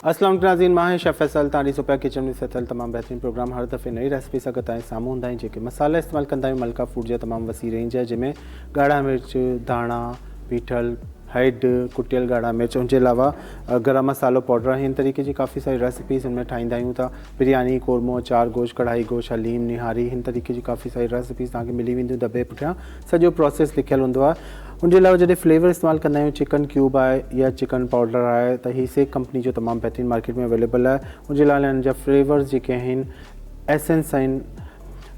अस्सलाम वालेकुम नाज़रीन, मां शेफ़ फैसल तारी सुपर किचन में सतल तमाम बेहतरीन प्रोग्राम हर दफ़े नई रेसिपी सां गॾु साम्हूं हूंदा आहिनि जेके मसाला इस्तेमालु कंदा आहियूं। मलका फूड जा तमामु वसी रेंज है जंहिंमें ॻाढ़ा मिर्च, धाणा, पीठल, हेड, कुटियल ॻाढ़ा मिर्च, उनके अलावा गरम मसालो पाउडर, इन तरीके की काफ़ी सारी रेसिपीज़ इनमें ठाहींदा आहियूं था। बिरयानी, कोरमो, चार गोश्त, कढ़ाई गोश्त, हलीम, निहारी, इन तरीके की काफ़ी सारी रेसिपीज़ तव्हांखे मिली वेंदियूं। दॿे पुठियां सॼो प्रोसेस लिखियल हूंदो आहे। उनके अलावा जॾहिं फ्लेवर इस्तेमालु कंदा आहियूं, चिकन क्यूब आहे या चिकन पाउडर आहे त हीअ सेक कंपनी जो तमामु बहितरीन मार्केट में अवेलेबल आहे। उनके अलावा हिन जा फ्लेवर्स जेके आहिनि, एसेंस आहिनि,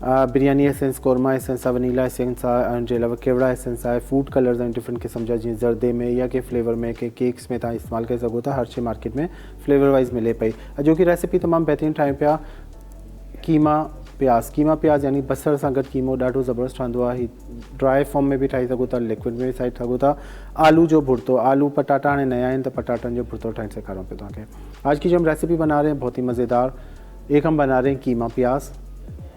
बिरयानी एसेंस, कोरमा एसेंस आहे, वनीला एसेंस आहे, उनके अलावा केवड़ा एसेंस आहे, फूड कलर्स आहिनि डिफरेंट क़िस्म जा, जीअं ज़र्दे में या के फ्लेवर में, के केक्स में तव्हां इस्तेमालु करे सघो था। हर शइ मार्केट में फ्लेवर वाइज़ मिले पई। अॼु की रेसिपी तमामु बहितरीन ठाहियूं पिया। कीमा प्याज यानी बसर सां गॾु कीमो ॾाढो ज़बरदस्त ठहंदो आहे। ड्राई फॉर्म में भी ठाही सघो था, लिक्विड में भी ठाही सघो था। आलू जो भुर्तो, आलू पटाटा हाणे नया आहिनि त पटाटनि जो भुर्तो ठाहे सेखारूं पिया तव्हांखे। आज की जो हम रेसिपी बना रहे हैं बहुत ही मज़ेदार। एक हम बना रहे हैं कीमा प्याज।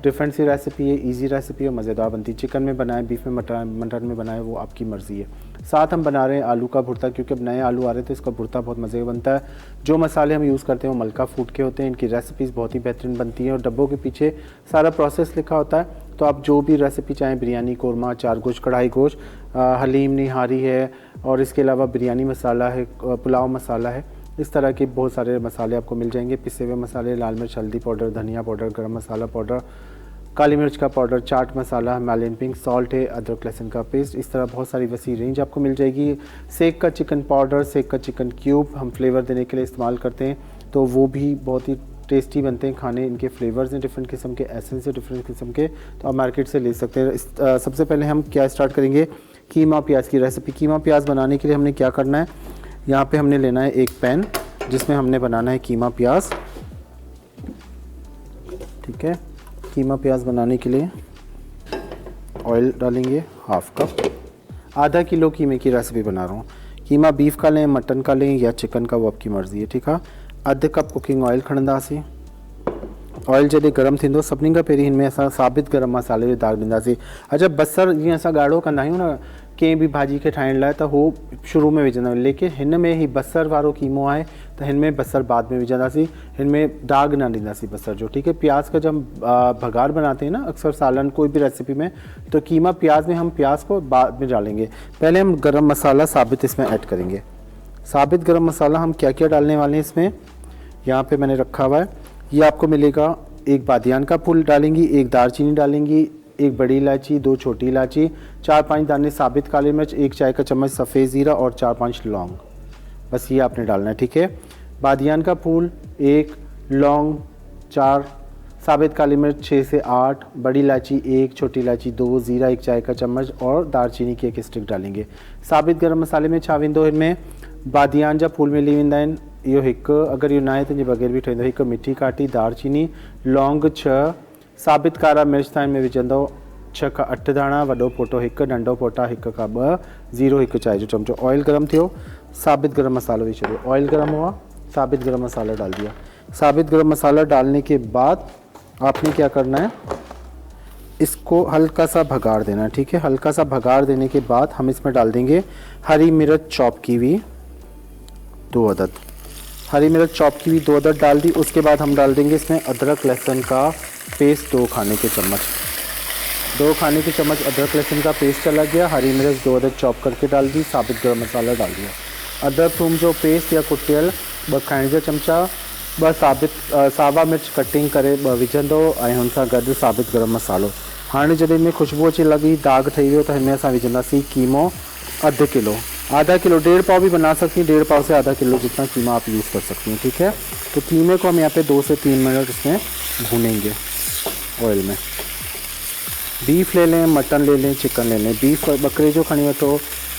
डिफरेंट सी रेसिपी है, इजी रेसिपी है, मज़ेदार बनती है। चिकन में बनाए, बीफ में मटन में बनाए, वो आपकी मर्ज़ी है। साथ हम बना रहे हैं आलू का भुर्ता, क्योंकि अब नए आलू आ रहे हैं तो इसका भुर्ता बहुत मज़े का बनता है। जो मसाले हम यूज़ करते हैं वो मलका फूड के होते हैं। इनकी रेसिपीज़ बहुत ही बेहतरीन बनती हैं और डब्बों के पीछे सारा प्रोसेस लिखा होता है। तो आप जो भी रेसिपी चाहें, बिरयानी, कोरमा, चार गोश्त, कढ़ाई गोश्त, हलीम, निहारी है, और इसके अलावा बिरयानी मसाला है, पुलाव मसाला है, इस तरह के बहुत सारे मसाले आपको मिल जाएंगे। पिसे हुए मसाले, लाल मिर्च, हल्दी पाउडर, धनिया पाउडर, गरम मसाला पाउडर, काली मिर्च का powder, chaat masala, Himalayan pink salt है, अदरक लहसुन का पेस्ट, इस तरह बहुत सारी वसी रेंज आपको मिल जाएगी। सेक का चिकन पाउडर, सेक का चिकन क्यूब हम फ्लेवर देने के लिए इस्तेमाल करते हैं, तो वो भी बहुत ही टेस्टी बनते हैं खाने। इनके फ्लेवर्स हैं डिफरेंट किस्म के, एसेंस हैं डिफरेंट किस्म के, तो आप मार्केट से ले सकते हैं। सबसे पहले हम क्या स्टार्ट करेंगे, कीमा प्याज की रेसिपी। कीमा प्याज बनाने के लिए हमने क्या करना है, यहाँ पे हमने लेना है एक पैन जिसमें हमने बनाना है कीमा प्याज। ठीक है, कीमा प्याज बनाने के लिए ऑयल डालेंगे हाफ कप। आधा किलो कीमे की रेसिपी बना रहा हूँ। कीमा बीफ का लें, मटन का लें या चिकन का, वो आपकी मर्ज़ी है। ठीक है, अधु कप कुकिंग ऑयल खणंदासीं। ऑयल जॾहिं गरम थींदो, सभिनी खां पहिरीं हिन में असां साबित गरम मसाले जो दाग ॾींदासीं। अच्छा, बसर जीअं असां ॻाढ़ो कंदा आहियूं न कंहिं बि भाॼी खे ठाहिण लाइ, त हो शुरू में विझंदा आहियूं, लेकिन हिन में ही बसर वारो कीमो आहे त हिन में बसर बाद में विझंदासीं। हिन में दाग न ॾींदासीं बसर जो। ठीक है, प्याज का जब भगार बनाते हैं ना अक्सर सालन कोई भी रेसिपी में, तो कीमा प्याज में हम प्याज को बाद में डालेंगे। पहले हम गरम मसाला साबित इसमें ऐड करेंगे। साबित गरम मसाला हम क्या क्या डालने वाले हैं इसमें, यहाँ पे मैंने रखा हुआ है। ये आपको मिलेगा, एक बादियान का फूल डालेंगी, एक दालचीनी डालेंगी, एक बड़ी इलायची, दो छोटी इलायची, 4-5 दाने साबित काली मिर्च, एक चाय का चम्मच सफ़ेद ज़ीरा और 4-5 लौंग, बस ये आपने डालना है। ठीक है, बादियान का फूल 1, लौंग 4, साबित काली मिर्च 6 से 8, बड़ी इलायची 1, छोटी इलायची 2, ज़ीरा 1 चाय का चम्मच और दालचीनी की 1 स्टिक डालेंगे। साबित गरम मसाले में छा वेंदो, हिनमें बादियान जा फूल मिली वेंदा आहिनि, इहो हिकु, अगरि इहो न आहे त इनजे बग़ैर बि ठहींदो। हिकु मिठी काठी दालचीनी, लौंग 6, साबित कारा मिर्च तव्हां में विझंदो 6 खां 8 दाणा, वॾो फोटो 1, नंढो फोटा 1 खां 2, ज़ीरो 1 चाय जो चमचो। ऑयल गरम थियो, साबित गरम मसालो विझ छॾियो। ऑयल गरम हुआ, साबित गरम मसाला डाल दिया। साबित गरम मसाला डालने के बाद आपने क्या करना है, इसको हल्का सा भगार देना है। ठीक है, हल्का सा भगार देने के बाद हम इसमें डाल देंगे हरी मिर्च चॉप की हुई 2 अदद। हरी मिर्च चॉप की हुई 2 अदद डाल दी। उसके बाद हम डाल देंगे इसमें अदरक लहसुन का पेस्ट 2 खाने के चम्मच। 2 खाने के चम्मच अदरक लहसुन का पेस्ट चला गया। हरी मिर्च 2 अदद चॉप करके डाल दी। साबित गरम मसाला डाल दिया। अदरक थूम जो पेस्ट या कुटियल 2 खाइण जा चमचा, 2 सावा मिर्च कटिंग करे 2 विझंदो ऐं हुन सां गॾु साबित गरम मसालो। हाणे जॾहिं इनमें खुशबू अचे लॻी, दाग ठही वियो, त हिनमें असां विझंदासीं कीमो आधा किलो, आधा किलो, 1.5 पाव भी बना सकती हैं, 1.5 पाव से आधा किलो जितना कीमा आप यूज़ कर सकती हैं। ठीक है, तो कीमे को हम यहाँ पे 2 से 3 मिनट इसमें भूनेंगे ऑयल में। बीफ ले लें, मटन ले लें, चिकन ले लें। बीफ बकरे जो खणी वठो,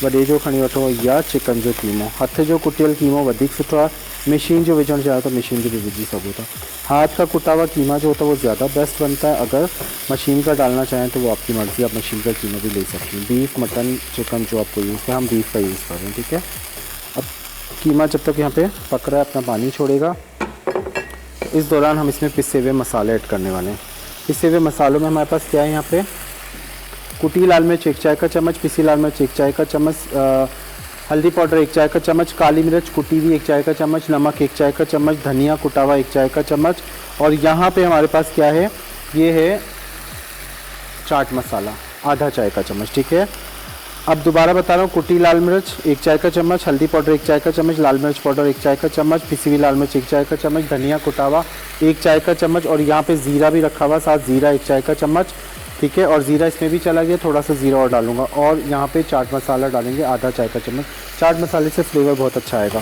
वॾे जो खणी वठो, या चिकन जो कीमो। हथ जो कुटियल कीमो वधीक सुठो आहे। मशीन जो विझण चाहियो तो मशीन जो भी विझी सघो था। हाथ का कुटा हुआ कीमा जो होता है वो ज़्यादा बेस्ट बनता है। अगर मशीन का डालना चाहें तो वो आपकी मर्ज़ी, आप मशीन का कीमा भी ले सकती हैं। बीफ, मटन, चिकन जो आपको यूज़ करें, हम बीफ का यूज़ कर रहे हैं। ठीक है, अब कीमा जब तक यहाँ पे पक रहा है अपना पानी छोड़ेगा, इस दौरान हम इसमें पिसे हुए मसाले ऐड करने वाले हैं। पिसे हुए मसालों में हमारे पास क्या है, यहाँ पे कुटी लाल मिर्च 1 चाय का चम्मच, पिसी लाल मिर्च 1 चाय का चम्मच, हल्दी पाउडर 1 चाय का चम्मच, काली मिर्च कुटी हुई 1 चाय का चम्मच, नमक 1 चाय का चम्मच, धनिया कुटा हुआ 1 चाय का चम्मच, और यहाँ पे हमारे पास क्या है, ये है चाट मसाला आधा चाय का चम्मच। ठीक है, अब दोबारा बता रहा हूँ, कुटी लाल मिर्च 1 चाय का चम्मच, हल्दी पाउडर 1 चाय का चम्मच, लाल मिर्च पाउडर 1 चाय का चम्मच, पिसी हुई लाल मिर्च 1 चाय का चम्मच, धनिया कुटावा 1 चाय का चम्मच, और यहाँ पे ज़ीरा भी रखा हुआ, साथ ज़ीरा 1 चाय का चम्मच। ठीक है, और ज़ीरा इसमें भी चला गया, थोड़ा सा ज़ीरा और डालूंगा, और यहाँ पे चाट मसाला डालेंगे आधा चाय का चम्मच। चाट मसाले से फ्लेवर बहुत अच्छा आएगा।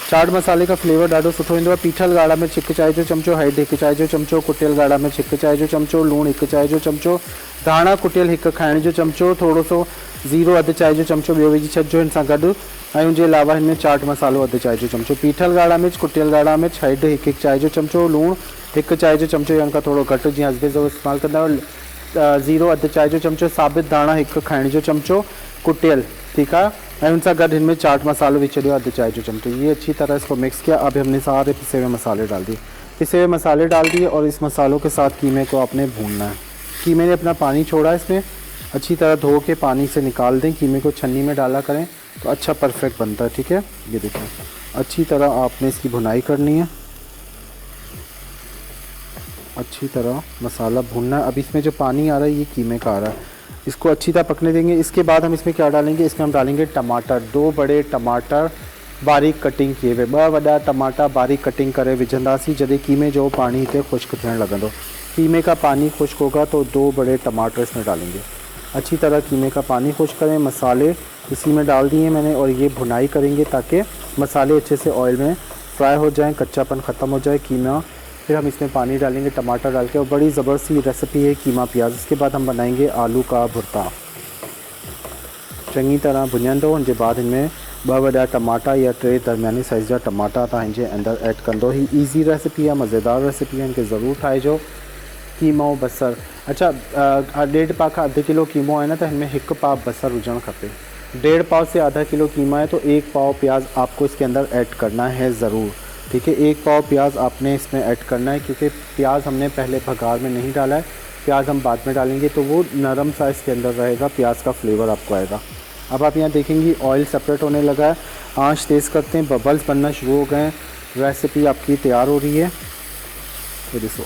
चाट मसाले का फ्लेवर ॾाढो सुठो ईंदो आहे। पीठल ॻाढ़ा मिर्च 1 चाय जो चमचो, हैड 1 चाय जो चमचो, कुटियल ॻाढ़ा मिर्च 1 चाय जो चमचो, लूणु 1 चाय जो चमचो, धाणा कुटियल 1 खाइण जो चमचो, थोड़ो सो ज़ीरो अधु चाय जो चमचो ॿियो विझी छॾिजो हिन सां गॾु, ऐं उनजे अलावा हिन में चाट मसालो अधु चाय जो चमचो, पीठल ॻाढ़ा मिर्च, कुटियल ॻाढ़ा मिर्च, हैड 1 चाय जो चमचो, लूणु 1 चाय जो चमचो या खां थोरो घटि जीअं हसबे जो इस्तेमालु कंदा आहियो, ज़ीरो अधु चाय जो चमचो, साबित धाणा 1 खाइण जो चमचो कुटियल। ठीक है, और उन साथ गड इनमें चाट मसालो भी चलिए आधे चाय जो चमचे। ये अच्छी तरह इसको मिक्स किया। अब हमने सारे पिसे हुए मसाले डाल दिए, पिसे हुए मसाले डाल दिए, और इस मसालों के साथ कीमे को आपने भूनना है। कीमे ने अपना पानी छोड़ा, इसमें अच्छी तरह धो के पानी से निकाल दें, कीमे को छन्नी में डाला करें तो अच्छा परफेक्ट बनता है। ठीक है, ये देखें, अच्छी तरह आपने इसकी भुनाई करनी है, अच्छी तरह मसाला भूनना है। अब इसमें जो पानी आ रहा है ये कीमे का आ रहा है, इसको अच्छी तरह पकने देंगे। इसके बाद हम इसमें क्या डालेंगे, इसमें हम डालेंगे टमाटर, 2 बड़े टमाटर बारीक कटिंग किए हुए, 2 वॾा टमाटा बारीक कटिंग करे विझंदासीं। जॾहिं कीमे जो पानी हिते खुश्क थियण लॻंदो, कीमे का पानी खुश्क होगा तो 2 बड़े टमाटर इसमें डालेंगे। अच्छी तरह कीमे का पानी खुश्क करें, मसाले इसी में डाल दिए मैंने, और ये भुनाई करेंगे ताकि मसाले अच्छे से ऑयल में फ्राई हो जाएँ, कच्चापन ख़त्म हो जाए कीमा। फिर हम इसमें पानी डालेंगे टमाटर डाल के, और बड़ी ज़बरदस्त रेसिपी है कीमा प्याज। इसके बाद हम बनाएंगे आलू का भुर्ता। चंगी तरह भुञंदो, उनके बाद इनमें 2 वॾा टमाटा या 3 दरमियानी साइज़ जा टमाटा तव्हां हिनजे अंदरि ऐड कंदो। ही ईज़ी रेसिपी आहे, मज़ेदार रेसिपी आहे, इनके ज़रूरु ठाहिजो। कीमो बसर, अच्छा 1.5 पाव का अधु किलो कीमो है ना, तो इनमें 1 पाव बसर हुजण खपे। 1.5 पाव से आधा किलो कीमा है तो 1 पाव प्याज आपको इसके अंदर ऐड करना है ज़रूर। ठीक है, 1 पाव प्याज आपने इसमें ऐड करना है, क्योंकि प्याज हमने पहले भगार में नहीं डाला है, प्याज हम बाद में डालेंगे तो वो नरम सा इसके अंदर रहेगा, प्याज का फ्लेवर आपको आएगा। अब आप यहाँ देखेंगे ऑयल सेपरेट होने लगा है, आंच तेज़ करते हैं, बबल्स बनना शुरू हो गए हैं, रेसिपी आपकी तैयार हो रही है। ये देखो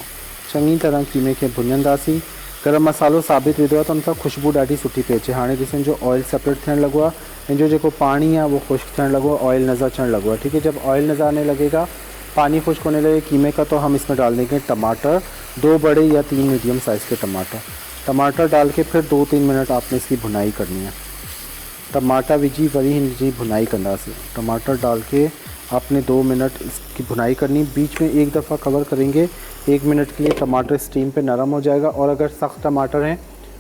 चंगी तरह कीमे खे भुञंदासीं। गरम मसालो साबित विधो आहे त उनसां ख़ुशबू ॾाढी सुठी पई अचे। हाणे ॾिसो जो ऑयल सेपरेट थियण लॻो आहे, हिनजो जेको पानी आहे वो खुश्क थियण लॻो आहे, ऑयल नज़र अचण लॻो आहे। ठीक है, जब ऑयल नज़र आने लगेगा, पानी खुश्क होने लगे कीमे का, तो हम इसमें डाल देंगे टमाटर, 2 बड़े या 3 मीडियम साइज़ के टमाटर डाल के फिर 2-3 मिनट आपने इसकी भुनाई करनी है। टमाटा विझी वरी हिनजी भुनाई कंदासीं। टमाटर डाल के आपने 2 मिनट इसकी भुनाई करनी, बीच में एक दफ़ा कवर करेंगे 1 मिनट के लिए, टमाटर स्टीम पे नरम हो जाएगा। और अगर सख्त टमाटर हैं,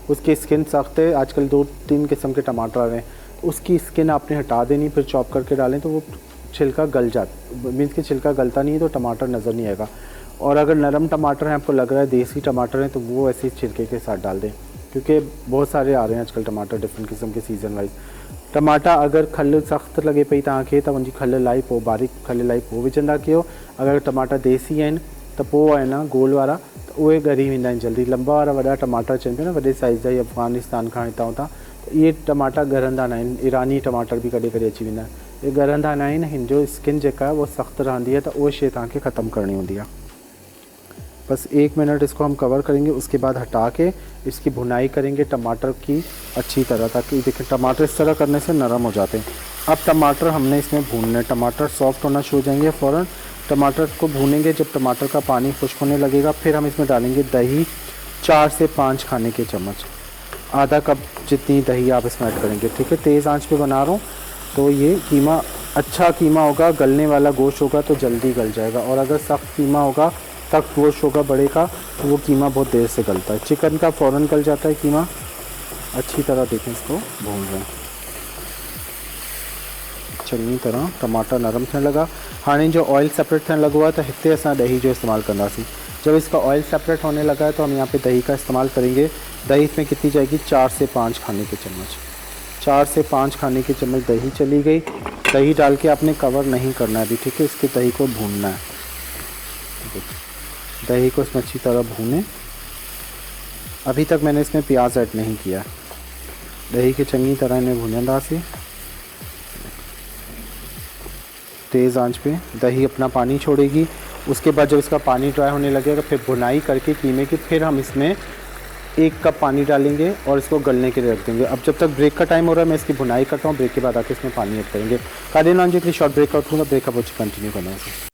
उसकी स्किन सख्त है, आजकल 2-3 किस्म के टमाटर आ रहे हैं, उसकी स्किन आपने हटा देनी, फिर चॉप करके डालें तो वो छिलका गल जाता, मीन्स कि छिलका गलता नहीं है तो टमाटर नज़र नहीं आएगा। और अगर नरम टमाटर हैं, आपको लग रहा है देसी टमाटर हैं, तो वो ऐसे छिलके के साथ डाल दें, क्योंकि बहुत सारे आ रहे हैं आजकल टमाटर डिफरेंट किस्म के सीज़न वाइज। टमाटा अगर खल सख्त लगे पई तव्हांखे त उनजी खल लाई पोइ बारीक खल लाई पोइ विझंदा कयो। अगर टमाटा देसी आहिनि त पोइ आहे न गोल वारा, त उहे ॻरी वेंदा आहिनि जल्दी। लंबा वारा वॾा टमाटर अचनि पिया न वॾे साइज़ जा, अफ़गानिस्तान खां हितां हुतां, त इहे टमाटा ॻरंदा न आहिनि। ईरानी टमाटर बि कॾहिं कॾहिं अची वेंदा आहिनि, इहे ॻरंदा न आहिनि। हिन जो स्किन जेका आहे उहा सख़्तु रहंदी आहे, त उहा शइ तव्हांखे ख़तमु करणी हूंदी आहे। बस 1 मिनट इसको हम कवर करेंगे, उसके बाद हटा के इसकी भुनाई करेंगे टमाटर की अच्छी तरह, ताकि देखें टमाटर इस तरह करने से नरम हो जाते हैं। अब टमाटर हमने इसमें भूनने, टमाटर सॉफ्ट होना शुरू हो जाएंगे फ़ौरन। टमाटर को भूनेंगे, जब टमाटर का पानी खुश्क होने लगेगा, फिर हम इसमें डालेंगे दही, 4 से 5 खाने के चम्मच, आधा कप जितनी दही आप इसमें ऐड करेंगे। ठीक है, तेज़ आंच पे बना रहा हूँ, तो ये कीमा अच्छा कीमा होगा, गलने वाला गोश्त होगा तो जल्दी गल जाएगा। और अगर सख्त कीमा होगा, सख्त गोश्त होगा बड़े का, तो वो कीमा बहुत देर से गलता है। चिकन का फ़ौरन गल जाता है कीमा। अच्छी तरह देखें, इसको भून रहे हैं चंगी तरह, टमाटर नरम थियण लगा। हाणे जो ऑयल सेपरेट थियण लॻो आहे, त हिते असां ॾही जो इस्तेमालु कंदासीं। जब इसका ऑयल सेपरेट होने लगा है तो हम यहाँ पे दही का इस्तेमाल करेंगे। दही इसमें कितनी जाएगी, 4 से 5 खाने के चम्मच, 4 से 5 खाने के चम्मच दही चली गई। दही डाल के आपने कवर नहीं करना है अभी। ठीक है, इसके दही को भूनना है। दही को इसमें अच्छी तरह भूनें। अभी तक मैंने इसमें प्याज ऐड नहीं किया। दही के चंगी तरह इन्हें भूनंदासीं। तेज़ आंच पे। दही अपना पानी छोड़ेगी। उसके बाद जब इसका पानी ड्राई होने लगेगा फिर भुनाई करके कीमे की, फिर हम इसमें 1 कप पानी डालेंगे और इसको गलने के लिए रख देंगे। अब जब तक ब्रेक का टाइम हो रहा है मैं इसकी भुनाई करता हूँ। ब्रेक के बाद आके इसमें पानी ऐड करेंगे। काले नान जी के लिए शॉर्ट ब्रेक आउट लूँगा। ब्रेक अब कंटिन्यू करना है।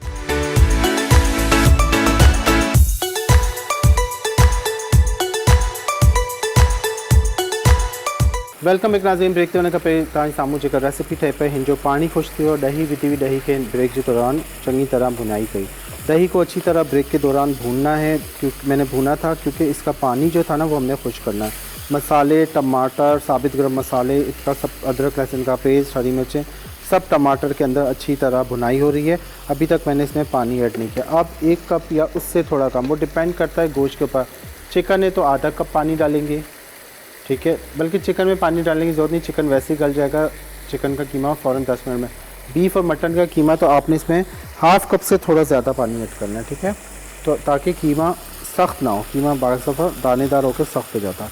वेलकम एक नाज़रीन। ब्रेक ते हुन पे तव्हां साम्हूं जेका रेसिपी ठहे पई, हिन जो पानी खुश थियो, दही विधी हुई, दही के ब्रेक के दौरान चंगी तरह भुनाई कई। दही को अच्छी तरह ब्रेक के दौरान भूनना है, क्योंकि मैंने भूना था क्योंकि इसका पानी जो था ना वो हमने खुश करना है। मसाले, टमाटर, साबित गरम मसाले, इसका सब, अदरक लहसुन का पेस्ट, हरी मिर्चें, सब टमाटर के अंदर अच्छी तरह भुनाई हो रही है। अभी तक मैंने इसमें पानी ऐड नहीं किया। अब 1 कप या उससे थोड़ा कम, वो डिपेंड करता है गोश्त के ऊपर। चिकन है तो आधा कप पानी डालेंगे, ठीक है। बल्कि चिकन में पानी डालने की ज़रूरत नहीं, चिकन वैसे ही गल जाएगा। चिकन का कीमा फ़ौरन 10 मिनट में। बीफ और मटन का कीमा तो आपने इसमें ½ कप से थोड़ा ज़्यादा पानी ऐड करना है, ठीक है, तो ताकि कीमा सख्त ना हो। कीमा बार दफ़ा दानेदार होकर सख्त हो जाता है।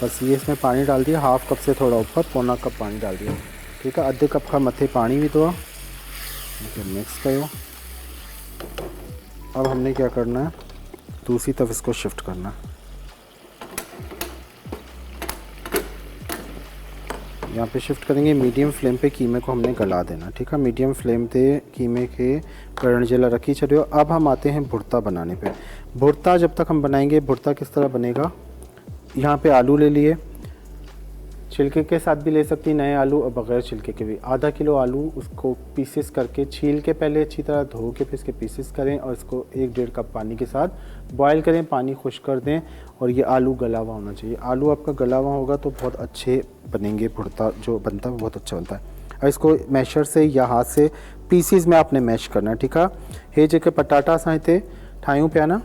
बस ये इसमें पानी डाल दिया, ½ कप से थोड़ा ऊपर, पौना कप पानी डाल दिया, ठीक है। अधे कप का मथे पानी भी दो, मिक्स करो। अब हमने क्या करना है, दूसरी तरफ इसको शिफ्ट करना है। यहाँ पे शिफ्ट करेंगे। मीडियम फ्लेम पे कीमे को हमने गला देना, ठीक है। मीडियम फ्लेम पे कीमे के गरण जिला रखी चलियो। अब हम आते हैं भुर्ता बनाने पे। भुर्ता जब तक हम बनाएंगे, भुर्ता किस तरह बनेगा, यहाँ पे आलू ले लिए, छिलके के साथ भी ले सकती नए आलू और बग़ैर छिलके के भी। आधा किलो आलू, उसको पीसेस करके छील के पहले अच्छी तरह धो के फिर इसके पीसेस करें और इसको 1-1.5 कप पानी के साथ बॉयल करें, पानी खुश कर दें और ये आलू गला हुआ होना चाहिए। आलू आपका गला हुआ होगा तो बहुत अच्छे बनेंगे, भुर्ता जो बनता है वो बहुत अच्छा बनता है। और इसको मैशर से या हाथ से पीसीस में आपने मैश करना है, ठीक है। हे जेके पटाटा असां हिते ठाहियूं पिया न,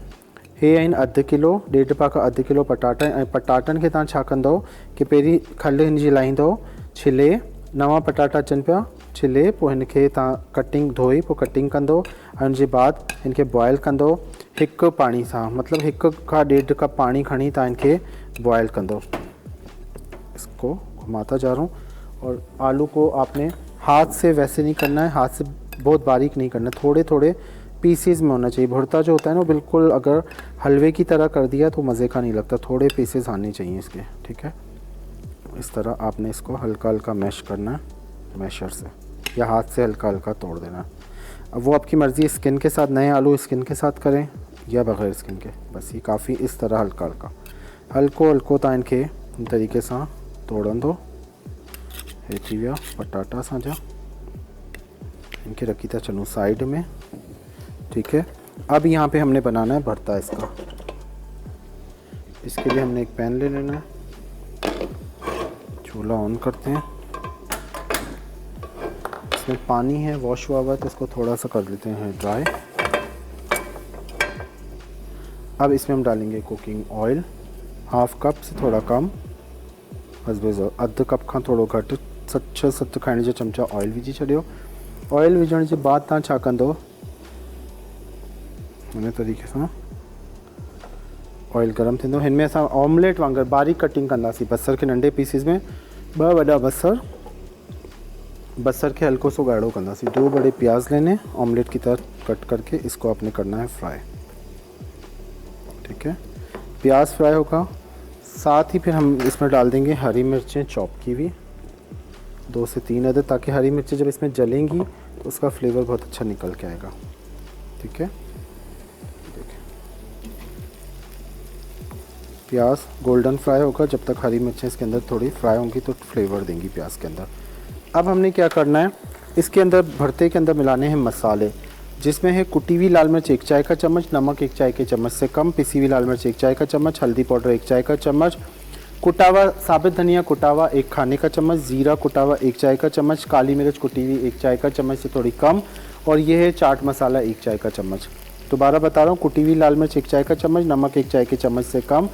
हे आहिनि 1/2 किलो, 1.5 पा खां 1/2 किलो पटाटा। ऐं पटाटनि खे तव्हां छा कंदव कि पहिरीं खल हिन जी लाहींदव, छिले, नवां पटाटा अचनि पिया, छिले, पोइ हिन खे तव्हां कटिंग धोई पोइ कटिंग कंदव। ऐं हुन जे बाद हिन खे बॉयल कंदव हिकु पाणी सां, मतिलबु 1 खां 1.5 कप पाणी खणी तव्हां हिन खे बॉयल कंदव। इसको घुमाता जा रहा हूँ। और आलू को आपने हाथ से वैसे नहीं करना है, हाथ से बहुत बारीक नहीं करना, थोड़े थोड़े पीसीस में होना चाहिए। भुर्ता जो होता है ना बिल्कुल अगर हलवे की तरह कर दिया तो मज़े का नहीं लगता, थोड़े पीसेस आने चाहिए इसके, ठीक है। इस तरह आपने इसको हल्का हल्का मैश करना है मैशर से, या हाथ से हल्का हल्का तोड़ देना। अब वो आपकी मर्ज़ी, स्किन के साथ, नए आलू स्किन के साथ करें या बग़ैर स्किन के, बस ये काफ़ी। इस तरह हल्का हल्का हल्को हल्को तव्हां इनखे इन तरीक़े सां तोड़ंदो। हे थी विया पटाटा असांजा, इनके रखी था चलूँ साइड में, ठीक है। अब यहाँ पे हमने बनाना है भरता इसका। इसके लिए हमने एक पैन ले लेना है, चूल्हा ऑन करते हैं। इसमें पानी है वॉश हुआ हुआ, तो इसको थोड़ा सा कर लेते हैं ड्राई। अब इसमें हम डालेंगे कुकिंग ऑयल, ½ कप से थोड़ा कम, बस 1/2 कप का थोड़ा घट, 6-7 खाने जो चमचा ऑयल विझी छॾियो। ऑयल विझण के बाद तव्हां छा कंदो, हिन तरीक़े सां ऑयल गरम थींदो। हिन में असां ऑमलेट वांगुरु बारीक कटिंग कंदासीं। बसर के नंढे पीसिस में 2 वॾा बसर के हल्को सो गाढ़ो कंदासीं। 2 बड़े प्याज लेने, ऑमलेट की तरह कट करके इसको आपने करना है फ्राई, ठीक है। प्याज फ्राई होगा, साथ ही फिर हम इसमें डाल देंगे हरी मिर्चें चॉप की हुई, 2 से 3 अदद, ताकि हरी मिर्चें जब इसमें जलेंगी तो उसका फ्लेवर बहुत अच्छा निकल के आएगा, ठीक है। प्याज गोल्डन फ्राई होगा, जब तक हरी मिर्चें इसके अंदर थोड़ी फ्राई होंगी तो फ्लेवर देंगी प्याज के अंदर। अब हमने क्या करना है, इसके अंदर भरते के अंदर मिलाने हैं मसाले, जिसमें है कुटी हुई लाल मिर्च 1 चाय का चम्मच, नमक 1 चाय के चम्मच से कम, पिसी हुई लाल मिर्च 1 चाय का चम्मच, हल्दी पाउडर 1 चाय का चम्मच, कुटावा साबित धनिया कुटावा 1 खाने का चम्मच, जीरा कुटावा 1 चाय का चम्मच, काली मिर्च कुटी हुई 1 चाय का चम्मच से थोड़ी कम, और ये है चाट मसाला 1 चाय का चम्मच। दोबारा बता रहा हूँ, कुटी हुई लाल मिर्च 1 चाय का चम्मच, नमक 1 चाय के चम्मच से कम।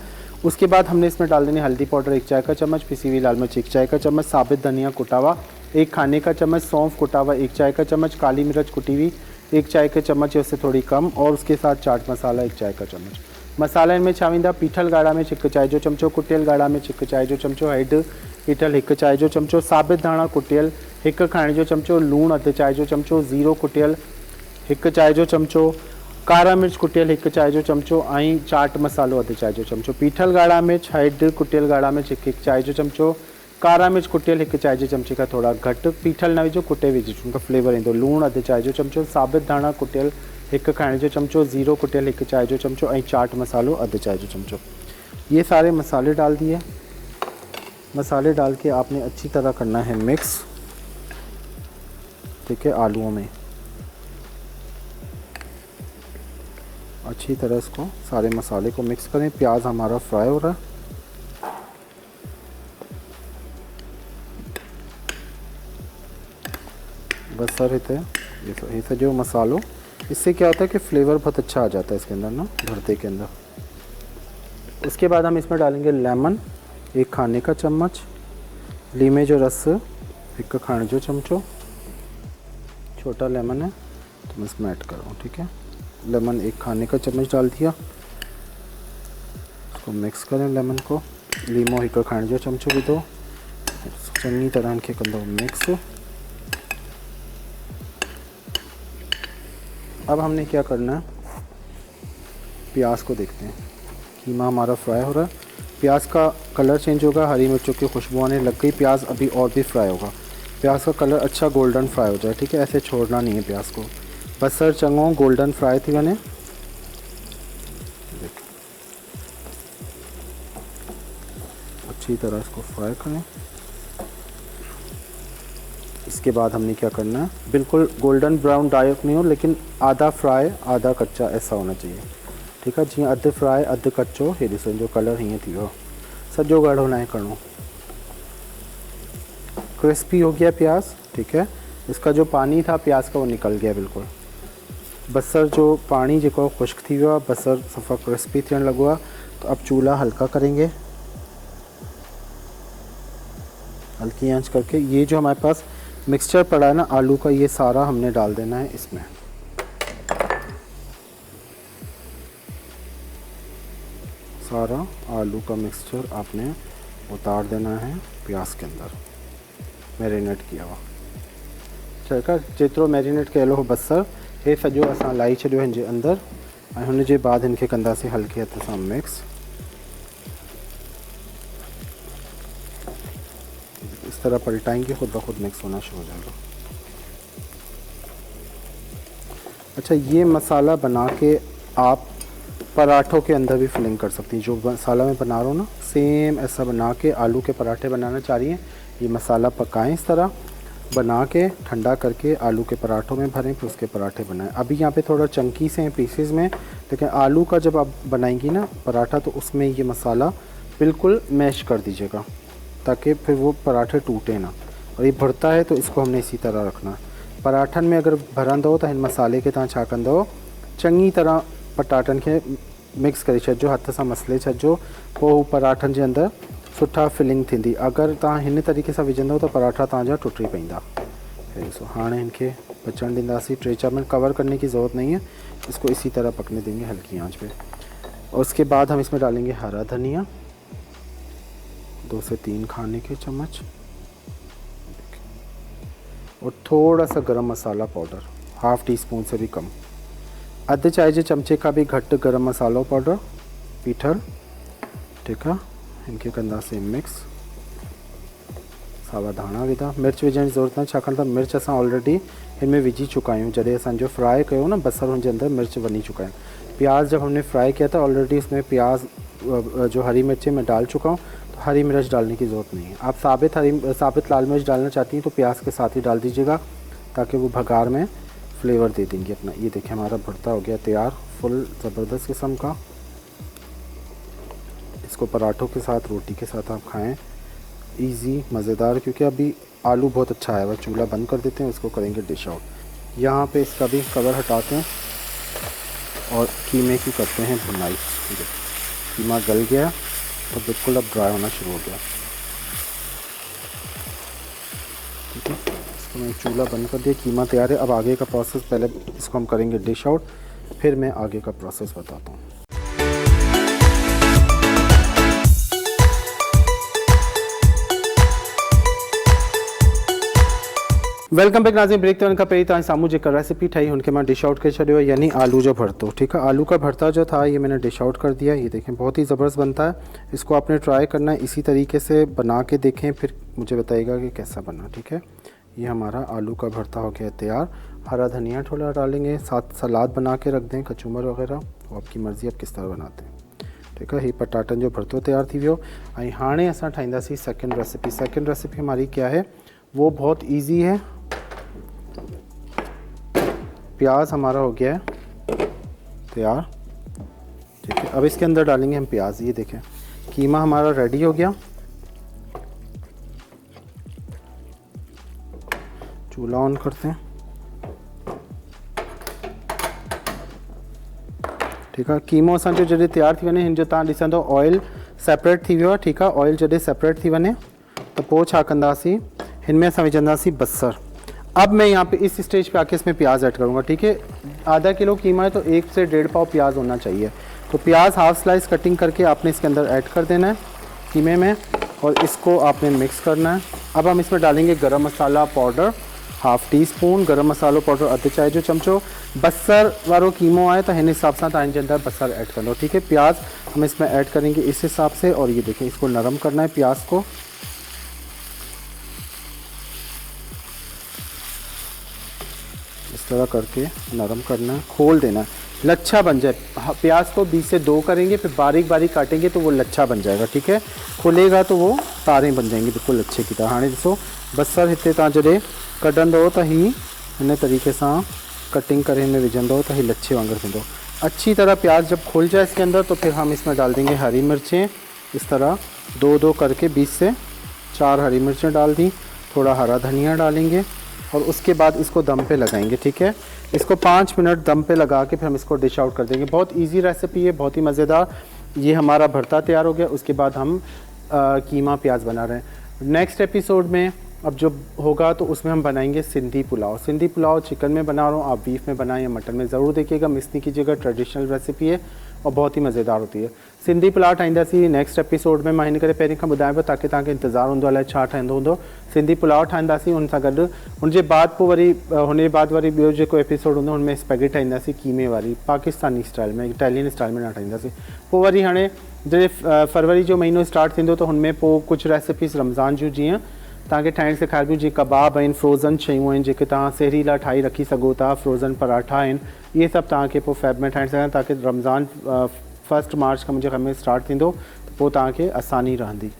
उसके बाद हमने इसमें डाल देनी हल्दी पाउडर 1 चाय का चम्मच, पिसी हुई लाल मिर्च 1 चाय का चम्मच, साबित धनिया कुटावा 1 खाने का चम्मच, सौंफ कुटावा 1 चाय का चम्मच, काली मिर्च कुटी हुई 1 चाय के चम्मच या उससे थोड़ी कम, और उसके साथ चाट मसाला 1 चाय का चम्मच। मसाला इनमें छा वेंदा, पीठल गाढ़ा में 1 चाय जो चमचो, कुटियल गाढ़ा में 1 चाय जो चमचो, हेड पीठल 1 चाय जो चमचो, साबित धाणा कुटियल 1 खाइण जो चमचो, लूण अधु चाय जो चमचो, ज़ीरो कुटियल 1 चाय जो चमचो, कारा मिर्च कुटियल 1 चाय जो चमचो ऐं चाट मसालो अधु चाय जो चमचो, पीठल ॻाढ़ा मिर्च हैड कुटियल ॻाढ़ा मिर्च 1 चाय जो चमचो, कारा मिर्च कुटियल 1 चाय जे चमचे का थोड़ा घट, पीठल न विझो कुटे विझो उनका फ्लेवर ईंदो, लूण अधु चाय जो चमचो, साबित धाणा कुटियल 1 खाइण जो चमचो, ज़ीरो कुटियल 1 चाय जो चमचो ऐं चाट मसालो अधु चाय जो चमचो। ये सारे मसाले डाल दिए। मसाले डाल के आपने अच्छी तरह करना है मिक्स, ठीक है, आलूओं में अच्छी तरह इसको सारे मसाले को मिक्स करें। प्याज हमारा फ्राई हो रहा है। बस सर ये तो जो मसालों, इससे क्या होता है कि फ्लेवर बहुत अच्छा आ जाता है इसके अंदर ना, भरते के अंदर। उसके बाद हम इसमें डालेंगे लेमन 1 खाने का चम्मच, लीमे जो रस 1 खाने जो चमचो, छोटा लेमन है तो मैं इसमें ऐड कर रहा हूँ, ठीक है। लेमन 1 खाने का चम्मच डाल दिया, इसको मिक्स करें लेमन को, लीमो 1 खाने जो चमचो भी दो, चंगी तरह इनके कंदो मिक्स। अब हमने क्या करना है, प्याज को देखते हैं। कीमा हमारा फ्राई हो रहा है, प्याज का कलर चेंज होगा, हरी मिर्चों की खुशबू आने लग गई, प्याज अभी और भी फ्राई होगा। प्याज का कलर अच्छा गोल्डन फ्राई हो जाए, ठीक है, ऐसे छोड़ना नहीं है प्याज को। बसर चंगो गोल्डन फ्राई थी बने, अच्छी तरह इसको फ्राई करें। इसके बाद हमने क्या करना है, बिल्कुल गोल्डन ब्राउन डार्क नहीं हो, लेकिन आधा फ्राई आधा कच्चा ऐसा होना चाहिए, ठीक है जी। अधु फ्राई अधु कच्चो, हे ॾिसो जो कलर हीअं थी वियो, सॼो ॻाढ़ो न करिणो, क्रिस्पी हो गया प्याज, ठीक है। इसका जो पानी था प्याज का वो निकल गया बिल्कुल। बसर जो पानी जो खुश्क थी वियो, बसर सफ़ा क्रिस्पी थियण लॻो आहे। तो अब चूल्हा हल्का करेंगे, हल्की आंच करके। ये जो हमारे पास मिक्सचर पड़ा है ना आलू का, ये सारा हमने डाल देना है इसमें। सारा आलू का मिक्सचर आपने उतार देना है प्याज के अंदर, मैरिनेट किया हुआ। चलकर जेतिरो मैरिनेट कयल हो बसर, हे सॼो असां लाई छॾियो हिन जे अंदर, ऐं हुन जे बाद हिनखे कंदासीं हल्के हथ सां मिक्स। इस तरह पलटाएंगे, खुद ब खुद मिक्स होना शुरू हो जाएगा। अच्छा, ये मसाला बना के आप पराठों के अंदर भी फिलिंग कर सकती हैं। जो मसाला मैं बना रहा हूँ ना, सेम ऐसा बना के आलू के पराठे बनाना चाह रही हैं, ये मसाला पकाएं, इस तरह बना के ठंडा करके आलू के पराठों में भरें, फिर उसके पराठे बनाएं। अभी यहाँ पे थोड़ा चंकी से हैं पीसेस में, लेकिन आलू का जब आप बनाएंगी ना पराठा, तो उसमें ये मसाला बिल्कुल मैश कर दीजिएगा, ताकि फिर वो पराठे टूटे ना। और ये भरता है तो इसको हमने इसी तरह रखना है। पराठन में अगर भरंदो तो इन मसाले के तव्हां छा कंदो, चङी तरह पटाटन के मिक्स करे छॾिजो, हथ सां मसले छॾिजो, पोइ पराठन जे अंदर सुठा फिलिंग थींदी। अगर तव्हां हिन तरीक़े सां विझंदो तो पराठा तव्हांजा टुटी पवंदा। ॾिसो हाणे इनके बचण ॾींदासीं, 3-4 मिनट कवर करने की ज़रूरत नहीं है, इसको इसी तरह पकने देंगे हल्की आंच पे। और उसके बाद हम इसमें डालेंगे हरा धनिया 2 से 3 खाने के चम्मच, और थोड़ा सा गरम मसाला पाउडर, ½ टीस्पून से भी कम, अधु चाय जे चमचे का भी घट गरम मसालो पाउडर, पीठल, ठीक है। इनके कंदासीं मिक्स। सावा धाणा विधा, मिर्च विझण जी ज़रूरत न, छाकाणि त मिर्च असां ऑलरेडी हिन में विझी चुका आहियूं। जॾहिं असांजो फ्राई कयो न बसर, हुनजे अंदर मिर्च वञी चुका आहिनि। प्याज जब हमने फ्राई किया था ऑलरेडी उसमें प्याज जो हरी मिर्चें मैं डाल चुका हूँ, तो हरी मिर्च डालने की ज़रूरत नहीं है। आप साबित लाल मिर्च डालना चाहती हैं तो प्याज के साथ ही डाल दीजिएगा, ताकि वो भगार में फ्लेवर दे देंगे अपना। ये देखिए हमारा भरता हो गया तैयार, फुल ज़बरदस्त किस्म का। इसको पराठों के साथ, रोटी के साथ आप खाएं, इजी मज़ेदार। क्योंकि अभी आलू बहुत अच्छा आया हुआ, चूल्हा बंद कर देते हैं, उसको करेंगे डिश आउट। यहाँ पे इसका भी कवर हटाते हैं और कीमे की करते हैं भुनाई। कीमा गल गया और बिल्कुल अब ड्राई होना शुरू हो गया, ठीक है। इसको मैं चूल्हा बंद कर दिया, कीमा तैयार है। अब आगे का प्रोसेस, पहले इसको हम करेंगे डिश आउट, फिर मैं आगे का प्रोसेस बताता हूँ। वेलकम बैक नाज़रीन। ब्रेक तव्हां खां पहिरीं तव्हां साम्हूं जेका रेसिपी ठाही हुनखे मां डिश आउट करे छॾियो है, यानी आलू जो भरतो। ठीक है, आलू का भरता जो था ये मैंने डिश आउट कर दिया। ये देखें बहुत ही ज़बरदस्त बनता है। इसको आपने ट्राई करना है, इसी तरीके से बना के देखें, फिर मुझे बताइएगा कि कैसा बना। ठीक है, ये हमारा आलू का भरता हो गया तैयार। हरा धनिया थोड़ा डालेंगे, साथ सलाद बना के रख दें, कचूमर वगैरह, वो आपकी मर्ज़ी आप किस तरह बनाते हैं। ठीक है, ही पटाटन जो भरतो तैयार थी वियो। ऐं हाणे असां ठाहींदासीं सेकंड रेसिपी। सेकंड रेसिपी हमारी क्या है, वो बहुत ईजी है। प्याज हमारा हो गया है तैयार। ठीक है, अब इसके अंदर डालेंगे हम प्याज। ये देखें कीमा हमारा रेडी हो गया। चूल्हा ऑन करते हैं। ठीक है, कीमो असांजो जॾहिं तैयार थी वञे, हिन जो तव्हां ॾिसंदो ऑयल सेपरेट थी वियो आहे। ठीक है, ऑयल जॾहिं सेपरेट थी वञे तो पोइ छा कंदासीं, हिन में असां विझंदासीं बसर। अब मैं यहाँ पे इस स्टेज पे आके इसमें प्याज ऐड करूँगा। ठीक है, आधा किलो कीमा है तो 1 से 1.5 पाव प्याज होना चाहिए। तो प्याज हाफ स्लाइस कटिंग करके आपने इसके अंदर ऐड कर देना है कीमे में, और इसको आपने मिक्स करना है। अब हम इसमें डालेंगे गरम मसाला पाउडर हाफ टी स्पून, गरम मसालो पाउडर अधु चाय जो चमचो। बसर वारो कीमो आए तो हिन हिसाब से तव्हांजे अंदर बसर ऐड कर लो। ठीक है, प्याज हम इसमें ऐड करेंगे इस हिसाब से। और ये देखिए इसको नरम करना है प्याज को। इस तरह करके नरम करना है, खोल देना है, लच्छा बन जाए। प्याज को 20 से 2 करेंगे, फिर बारीक बारीक काटेंगे तो वो लच्छा बन जाएगा। ठीक है, खोलेगा तो वो तारें बन जाएंगी बिल्कुल अच्छे की तरह। हाँ ॾिसो बसर हिते तव्हां जॾहिं कढंदो त ही हिन तरीक़े सां कटिंग करे हिन में विझंदो तो ही लच्छे वांगुरु थींदो। अच्छी तरह प्याज जब खुल जाए इसके अंदर तो फिर हम इसमें डाल देंगे हरी मिर्चें। इस तरह 2-2 करके 20 से 4 हरी मिर्चें डाल दी। थोड़ा हरा धनिया डालेंगे और उसके बाद इसको दम पे लगाएंगे। ठीक है, इसको 5 मिनट दम पे लगा के फिर हम इसको डिश आउट कर देंगे। बहुत इजी रेसिपी है, बहुत ही मज़ेदार। ये हमारा भरता तैयार हो गया। उसके बाद हम कीमा प्याज बना रहे हैं। नेक्स्ट एपिसोड में अब जो होगा तो उसमें हम बनाएंगे सिंधी पुलाव। सिंधी पुलाव चिकन में बना रहा हूँ, आप बीफ में बनाएं या मटन में, ज़रूर देखिएगा, मिस नहीं कीजिएगा। ट्रेडिशनल रेसिपी है और बहुत ही मज़ेदार होती है। सिंधी पुलाव ठाहींदासीं नेक्स्ट एपिसोड में। मां हिन करे पहिरीं खां ॿुधायां पियो ताकि तव्हांखे इंतज़ारु हूंदो अलाए छा ठहंदो हूंदो। सिंधी पुलाव ठाहींदासीं, हुन सां गॾु हुनजे बाद पोइ वरी हुनजे बाद वरी ॿियो जेको एपिसोड हूंदो हुन में स्पैगेटी ठाहींदासीं कीमे वारी, पाकिस्तानी स्टाइल में, इटालियन स्टाइल में न ठाहींदासीं। पोइ वरी हाणे जॾहिं फरवरी जो महीनो स्टार्ट थींदो त हुनमें पोइ कुझु रेसिपीज़ रमज़ान जूं जीअं तव्हांखे ठाहिण सेखारिबियूं, जीअं कबाब आहिनि, फ्रोज़न शयूं आहिनि जेके तव्हां सहरी लाइ ठाहे रखी सघो था, फ्रोज़न पराठा आहिनि, इहे सभु तव्हांखे पोइ फ़ेब में ठाहिण सघां ताकि रमज़ान 1 मार्च खां मुंहिंजे घर में स्टार्ट थींदो तो पोइ तव्हांखे आसानी रहंदी।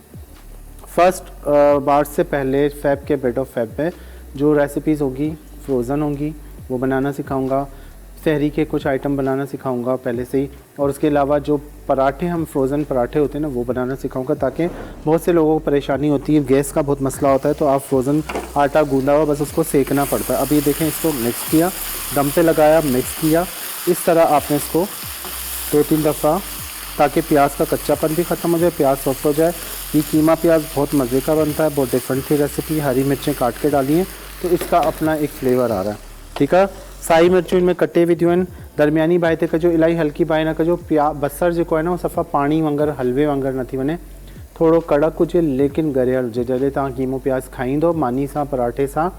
1 मार्च से पहले फ़ेब के मिड ऑफ फ़ेब में जो रेसिपीज़ होगी फ्रोज़न होंगी वो बनाना सिखाऊंगा। सहरी के कुछ आइटम बनाना सिखाऊंगा पहले से ही, और उसके अलावा जो पराठे हम फ्रोज़न पराठे होते हैं ना वो बनाना सिखाऊंगा, ताकि बहुत से लोगों को परेशानी होती है, गैस का बहुत मसला होता है, तो आप फ्रोज़न आटा गूंदा हुआ बस उसको सेकना पड़ता है। अब ये देखें, इसको मिक्स किया, दम पे लगाया, मिक्स किया। इस तरह आपने इसको 2-3 दफ़ा, ताकि प्याज का कच्चापन भी ख़त्म हो जाए, प्याज सॉफ्ट हो जाए। ये कीमा प्याज बहुत मज़े का बनता है, बहुत डिफरेंट थी रेसिपी। हरी मिर्चें काट के डाली हैं तो इसका अपना एक फ्लेवर आ रहा है। ठीक है, साई मिर्चूं इनमें कटे विधियूं आहिनि, दरमियानी बाहि ते कजो, इलाही हल्की बाहि न कजो। बसर जेको आहे न उहो सफ़ा पाणी वांगुरु हलवे वांगुरु न थी वञे, थोड़ो कड़क हुजे लेकिन गरियल हुजे। जॾहिं तव्हां कीमो प्याज खाईंदो मानी सां, पराठे सां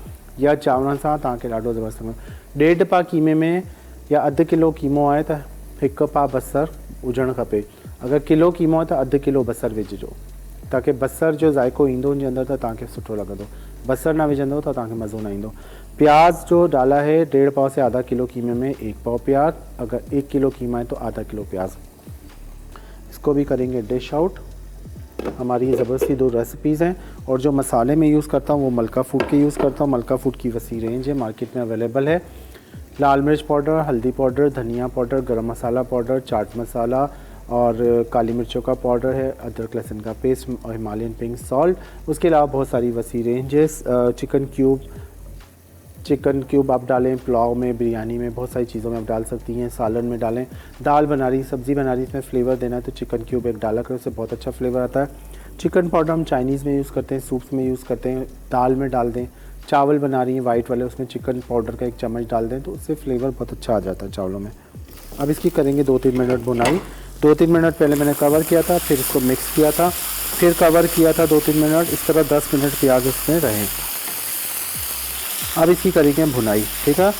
या चांवरनि सां, तव्हांखे ॾाढो ज़बरदस्त लॻंदो। 1.5 पा कीमे में या अधु किलो कीमो आहे त 1 पा बसर हुजणु खपे। अगरि किलो कीमो आहे त अधु किलो बसर विझिजो, ताकि बसर जो ज़ाइको ईंदो हुनजे अंदरि त तव्हांखे सुठो लॻंदो। बसर न विझंदो त तव्हांखे मज़ो न ईंदो। प्याज जो डाला है 1.5 पाव से आधा किलो कीमे में 1 पाव प्याज। अगर 1 किलो कीमा है तो आधा किलो प्याज। इसको भी करेंगे डिश आउट। हमारी ये ज़बरदस्ती 2 रेसिपीज़ हैं, और जो मसाले में यूज़ करता हूँ वो मलका फूड के यूज़ करता हूँ। मलका फूड की वसी रेंज है, मार्केट में अवेलेबल है। लाल मिर्च पाउडर, हल्दी पाउडर, धनिया पाउडर, गरम मसाला पाउडर, चाट मसाला और काली मिर्चों का पाउडर है, अदरक लहसुन का पेस्ट और हिमालयन पिंक सॉल्ट। उसके अलावा बहुत सारी वसी रेंजेस, चिकन क्यूब आप डालें, पुलाव में, बिरयानी में, बहुत सारी चीज़ों में आप डाल सकती हैं। सालन में डालें, दाल बना रही, सब्ज़ी बना रही, इसमें फ्लेवर देना है तो चिकन क्यूब एक डाला करें, उससे बहुत अच्छा फ्लेवर आता है। चिकन पाउडर हम चाइनीज़ में यूज़ करते हैं, सूप्स में यूज़ करते हैं, दाल में डाल दें। चावल बना रही हैं वाइट वाले, उसमें चिकन पाउडर का 1 चम्मच डाल दें तो उससे फ्लेवर बहुत अच्छा आ जाता है चावलों में। अब इसकी करेंगे 2-3 मिनट भुनाई। 2-3 मिनट पहले मैंने कवर किया था, फिर इसको मिक्स किया था, फिर कवर किया था 2-3 मिनट। इस तरह 10 मिनट प्याज उसमें रहें। अब इसकी करेंगे भुनाई, ठीक है।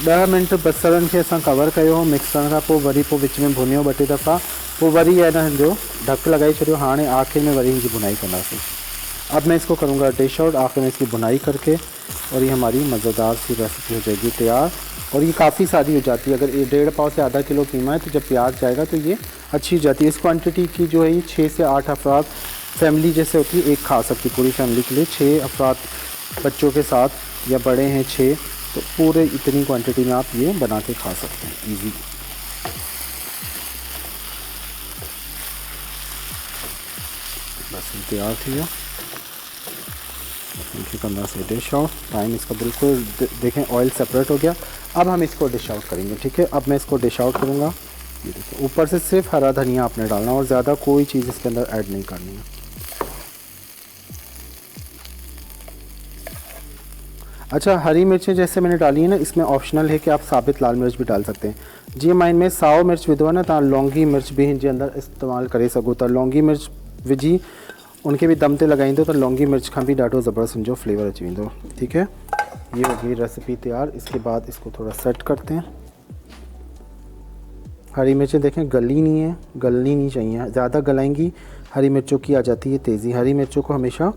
10 मिनट बसरनि खे असां कवर कयो, मिक्स करण खां पोइ वरी पोइ विच में भुनियो ॿ टे दफ़ा, पोइ वरी है ना जो ढक लगाई छॾियो। हाणे आखिर में वरी इनकी बुनाई करनासीं। अब मैं इसको करूँगा डिश आउट, आखिर में इसकी बुनाई करके, और ये हमारी मज़ेदार सी रेसिपी हो जाएगी तैयार। और ये काफ़ी सारी हो जाती है, अगर 1.5 पाव से आधा किलो कीमा है तो जब प्याज जाएगा तो ये अच्छी हो जाती है। इस क्वांटिटी की जो है ये 6 से 8 अफराद फैमिली जैसे होती है, एक खा सकती पूरी फैमिली के लिए। 6 अफराद बच्चों के साथ या बड़े हैं 6, तो पूरे इतनी क्वांटिटी में आप ये बना के खा सकते हैं ईजी। बस तैयार थी है, इनकी करना से डिश आउट। टाइम इसका बिल्कुल देखें ऑयल सेपरेट हो गया। अब हम इसको डिश आउट करेंगे, ठीक है। अब मैं इसको डिश आउट करूँगा। ये देखिए ऊपर से सिर्फ हरा धनिया आपने डालना और ज़्यादा कोई चीज़ इसके अंदर ऐड नहीं करनी है। अच्छा, हरी मिर्चें जैसे मैंने डाली है ना, इसमें ऑप्शनल है कि आप साबित लाल मिर्च भी डाल सकते हैं। जी माइन में साओ मिर्च विधो ना, तव्हां लौंगी मिर्च भी हिन जे अंदर इस्तेमाल करे सघो था। लौंगी मिर्च विझी उनके भी दम ते लगाईंदो तो लौंगी मिर्च खां भी ॾाढो ज़बरदस्त उनजो फ्लेवर अची वेंदो, ठीक है। ये हो गई रेसिपी तैयार। इसके बाद इसको थोड़ा सेट करते हैं। हरी मिर्चें देखें गली नहीं है, गलनी नहीं चाहिए, ज़्यादा गलाएंगी हरी मिर्चों की आ जाती है तेज़ी। हरी मिर्चों को हमेशा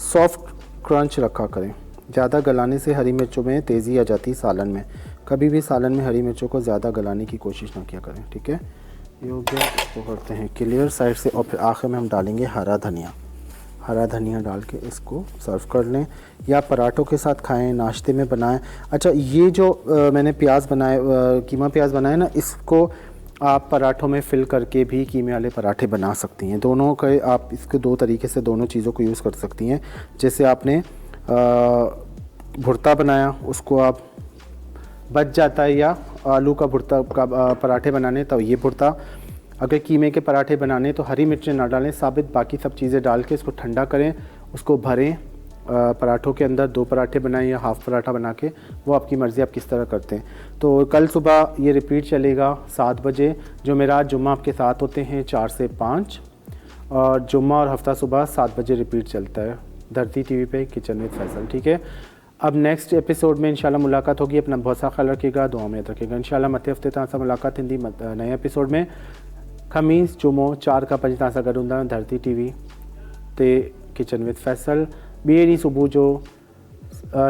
सॉफ्ट क्रंच रखा करें, ज़्यादा गलाने से हरी मिर्चों में तेज़ी आ जाती है सालन में। कभी भी सालन में हरी मिर्चों को ज़्यादा गलाने की कोशिश ना किया करें, ठीक है। ये हो गया, इसको करते हैं क्लियर साइड से। और फिर आखिर में हम डालेंगे हरा धनिया। हरा धनिया डाल के इसको सर्व कर लें, या पराठों के साथ खाएं, नाश्ते में बनाएं। अच्छा, ये जो मैंने प्याज बनाए, कीमा प्याज बनाए ना, इसको आप पराठों में फिल करके भी कीमे वाले पराठे बना सकती हैं। दोनों के आप इसके 2 तरीके से दोनों चीज़ों को यूज़ कर सकती हैं। जैसे आपने भुर्ता बनाया, उसको आप बच जाता है, या आलू का भुर्ता का पराठे बनाने तो ये भुर्ता। अगर कीमे के पराठे बनाने तो हरी मिर्चें ना डालें, साबित बाकी सब चीज़ें डाल के इसको ठंडा करें, उसको भरें पराठों के अंदर। 2 पराठे बनाएं या हाफ़ पराठा बना के, वो आपकी मर्ज़ी, आप किस तरह करते हैं। तो कल सुबह ये रिपीट चलेगा 7 बजे। जुमेरात जुम्मा आपके साथ होते हैं 4 से 5, और जुम्मा और हफ्ता सुबह 7 बजे रिपीट चलता है धरती टीवी पे किचन विद फैसल, ठीक है। अब नेक्स्ट एपिसोड में इंशाल्लाह मुलाकात होगी। अपना बहुत सा ख्याल रखिएगा, दुआ में याद रखिएगा। इंशाल्लाह मथे हफ़्ते तव्हां मुलाकात थींदी नए एपिसोड में। खमीस जुमो 4 खां 5 तव्हां सां गॾु हूंदा धरती टीवी ते किचन विद फैसल। ॿिए ॾींहुं सुबुह जो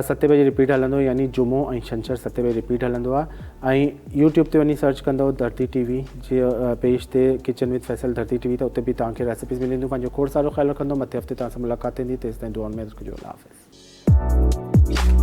7 बजे रिपीट हलंदो, यानी जुमो ऐं छंछरु 7 बजे रिपीट हलंदो आहे। ऐं यूट्यूब ते वञी सर्च कंदो धरती टीवी जे पेज ते किचन विद फैसल धरती टीवी, त उते बि तव्हांखे रेसिपीज़ मिलंदियूं। पंहिंजो खोड़ सारो ख्यालु रखंदो। मथे हफ़्ते तव्हां सां मुलाकात थींदी, तेसिताईं दुआउनि में रखिजो। अल्लाह हाफ़िज़।